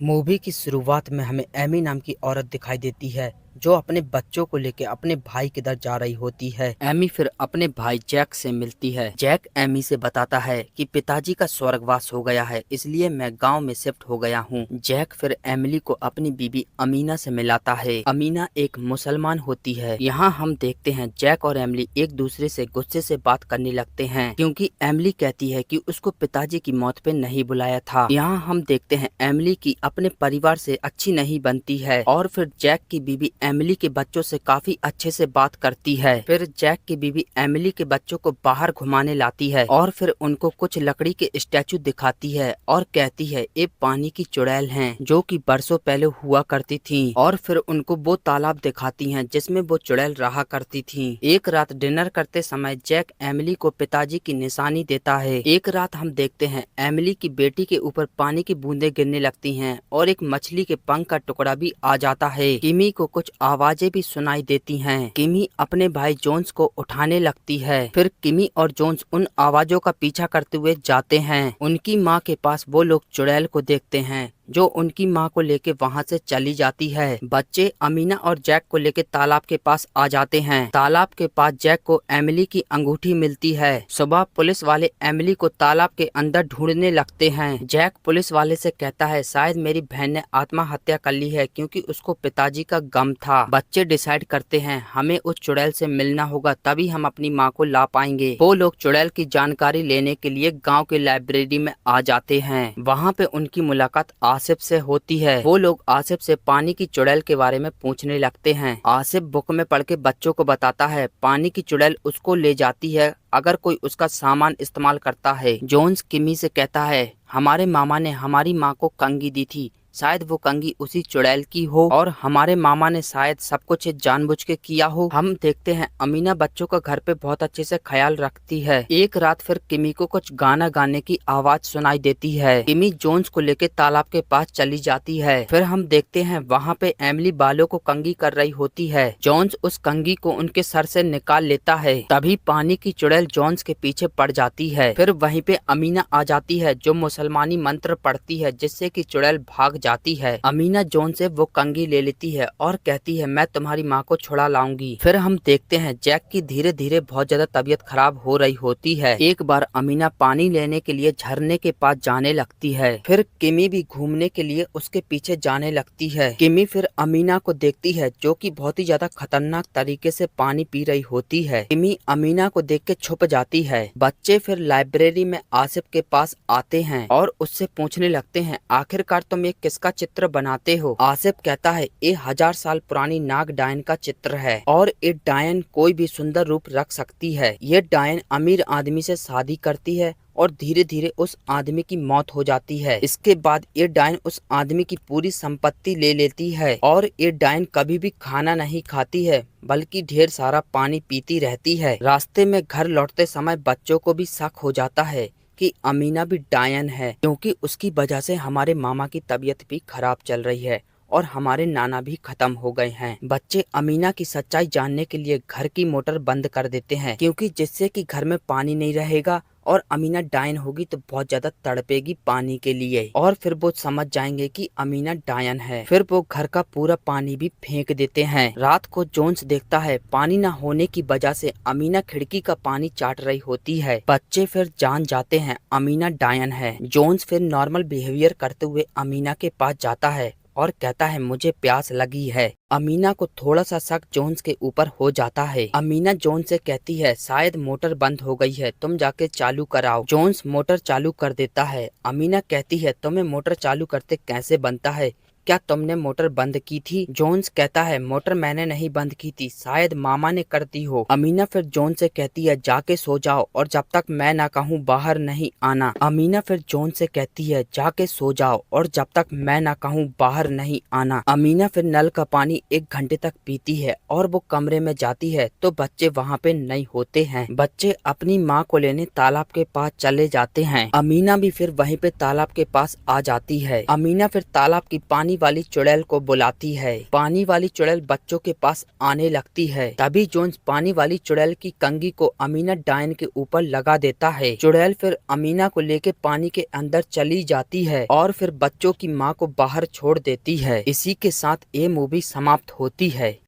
Movie की शुरुआत में हमें एमी नाम की औरत दिखाई देती है जो अपने बच्चों को लेकर अपने भाई की तरफ जा रही होती है। एमी फिर अपने भाई जैक से मिलती है। जैक एमी से बताता है कि पिताजी का स्वर्गवास हो गया है, इसलिए मैं गांव में शिफ्ट हो गया हूँ। जैक फिर एमिली को अपनी बीबी अमीना से मिलाता है। अमीना एक मुसलमान होती है। यहाँ हम देखते हैं जैक और एमिली एक दूसरे से गुस्से से बात करने लगते हैं क्योंकि एमिली कहती है कि उसको पिताजी की मौत पे नहीं बुलाया था। यहाँ हम देखते हैं एमिली की अपने परिवार से अच्छी नहीं बनती है और फिर जैक की बीबी एमिली के बच्चों से काफी अच्छे से बात करती है। फिर जैक की बीबी एमिली के बच्चों को बाहर घुमाने लाती है और फिर उनको कुछ लकड़ी के स्टैचू दिखाती है और कहती है ये पानी की चुड़ैल हैं जो कि बरसों पहले हुआ करती थी। और फिर उनको वो तालाब दिखाती हैं जिसमें वो चुड़ैल रहा करती थी। एक रात डिनर करते समय जैक एमिली को पिताजी की निशानी देता है। एक रात हम देखते हैं एमिली की बेटी के ऊपर पानी की बूंदें गिरने लगती हैं और एक मछली के पंख का टुकड़ा भी आ जाता है। किमी को कुछ आवाजें भी सुनाई देती हैं। किमी अपने भाई जोन्स को उठाने लगती है। फिर किमी और जोन्स उन आवाजों का पीछा करते हुए जाते हैं। उनकी माँ के पास वो लोग चुड़ैल को देखते हैं जो उनकी माँ को लेके वहाँ से चली जाती है। बच्चे अमीना और जैक को लेके तालाब के पास आ जाते हैं। तालाब के पास जैक को एमिली की अंगूठी मिलती है। सुबह पुलिस वाले एमिली को तालाब के अंदर ढूंढने लगते हैं। जैक पुलिस वाले से कहता है शायद मेरी बहन ने आत्महत्या कर ली है क्योंकि उसको पिताजी का गम था। बच्चे डिसाइड करते हैं हमें उस चुड़ैल से मिलना होगा तभी हम अपनी माँ को ला पाएंगे। वो लोग चुड़ैल की जानकारी लेने के लिए गाँव के लाइब्रेरी में आ जाते हैं। वहाँ पे उनकी मुलाकात आसिफ से होती है। वो लोग आसिफ से पानी की चुड़ैल के बारे में पूछने लगते हैं। आसिफ बुक में पढ़ के बच्चों को बताता है पानी की चुड़ैल उसको ले जाती है अगर कोई उसका सामान इस्तेमाल करता है। जोन्स किमी से कहता है हमारे मामा ने हमारी माँ को कंघी दी थी, शायद वो कंघी उसी चुड़ैल की हो और हमारे मामा ने शायद सब कुछ जानबूझ के किया हो। हम देखते हैं अमीना बच्चों का घर पे बहुत अच्छे से ख्याल रखती है। एक रात फिर किमी को कुछ गाना गाने की आवाज सुनाई देती है। किमी जोन्स को लेकर तालाब के पास चली जाती है। फिर हम देखते हैं वहाँ पे एमिली बालों को कंघी कर रही होती है। जोन्स उस कंघी को उनके सर से निकाल लेता है। तभी पानी की चुड़ैल जोन्स के पीछे पड़ जाती है। फिर वहीं पे अमीना आ जाती है जो मुसलमानी मंत्र पढ़ती है जिससे कि चुड़ैल भाग जाती है। अमीना जोन से वो कंघी ले लेती है और कहती है मैं तुम्हारी माँ को छुड़ा लाऊंगी। फिर हम देखते हैं जैक की धीरे धीरे बहुत ज्यादा तबीयत खराब हो रही होती है। एक बार अमीना पानी लेने के लिए झरने के पास जाने लगती है। फिर किमी भी घूमने के लिए उसके पीछे जाने लगती है। किमी फिर अमीना को देखती है जो कि बहुत ही ज्यादा खतरनाक तरीके से पानी पी रही होती है। किमी अमीना को देख के छुप जाती है। बच्चे फिर लाइब्रेरी में आसिफ के पास आते हैं और उससे पूछने लगते हैं आखिरकार तुम ये किसका चित्र बनाते हो। आसिफ कहता है ये 1000 साल पुरानी नाग डायन का चित्र है और ये डायन कोई भी सुंदर रूप रख सकती है। ये डायन अमीर आदमी से शादी करती है और धीरे धीरे उस आदमी की मौत हो जाती है। इसके बाद ये डायन उस आदमी की पूरी संपत्ति ले लेती है और ये डायन कभी भी खाना नहीं खाती है बल्कि ढेर सारा पानी पीती रहती है। रास्ते में घर लौटते समय बच्चों को भी शक हो जाता है कि अमीना भी डायन है क्योंकि उसकी वजह से हमारे मामा की तबीयत भी खराब चल रही है और हमारे नाना भी खत्म हो गए हैं। बच्चे अमीना की सच्चाई जानने के लिए घर की मोटर बंद कर देते हैं क्योंकि जिससे कि घर में पानी नहीं रहेगा और अमीना डायन होगी तो बहुत ज्यादा तड़पेगी पानी के लिए और फिर वो समझ जाएंगे कि अमीना डायन है। फिर वो घर का पूरा पानी भी फेंक देते हैं। रात को जोन्स देखता है पानी न होने की वजह से अमीना खिड़की का पानी चाट रही होती है। बच्चे फिर जान जाते हैं अमीना डायन है। जोन्स फिर नॉर्मल बिहेवियर करते हुए अमीना के पास जाता है और कहता है मुझे प्यास लगी है। अमीना को थोड़ा सा शक जोन्स के ऊपर हो जाता है। अमीना जोन्स से कहती है शायद मोटर बंद हो गई है, तुम जाके चालू कराओ। जोन्स मोटर चालू कर देता है। अमीना कहती है तुम्हें मोटर चालू करते कैसे बनता है, क्या तुमने मोटर बंद की थी? जोन्स कहता है मोटर मैंने नहीं बंद की थी, शायद मामा ने कर दी हो। अमीना फिर जोन से कहती है जाके सो जाओ और जब तक मैं ना कहूँ बाहर नहीं आना। अमीना फिर जोन से कहती है जाके सो जाओ और जब तक मैं ना कहूँ बाहर नहीं आना। अमीना फिर नल का पानी 1 घंटे तक पीती है और वो कमरे में जाती है तो बच्चे वहाँ पे नहीं होते हैं। बच्चे अपनी माँ को लेने तालाब के पास चले जाते हैं। अमीना भी फिर वहीं पे तालाब के पास आ जाती है। अमीना फिर तालाब की पानी पानी वाली चुड़ैल को बुलाती है। पानी वाली चुड़ैल बच्चों के पास आने लगती है। तभी जोन्स पानी वाली चुड़ैल की कंघी को अमीना डायन के ऊपर लगा देता है। चुड़ैल फिर अमीना को लेके पानी के अंदर चली जाती है और फिर बच्चों की माँ को बाहर छोड़ देती है। इसी के साथ ये मूवी समाप्त होती है।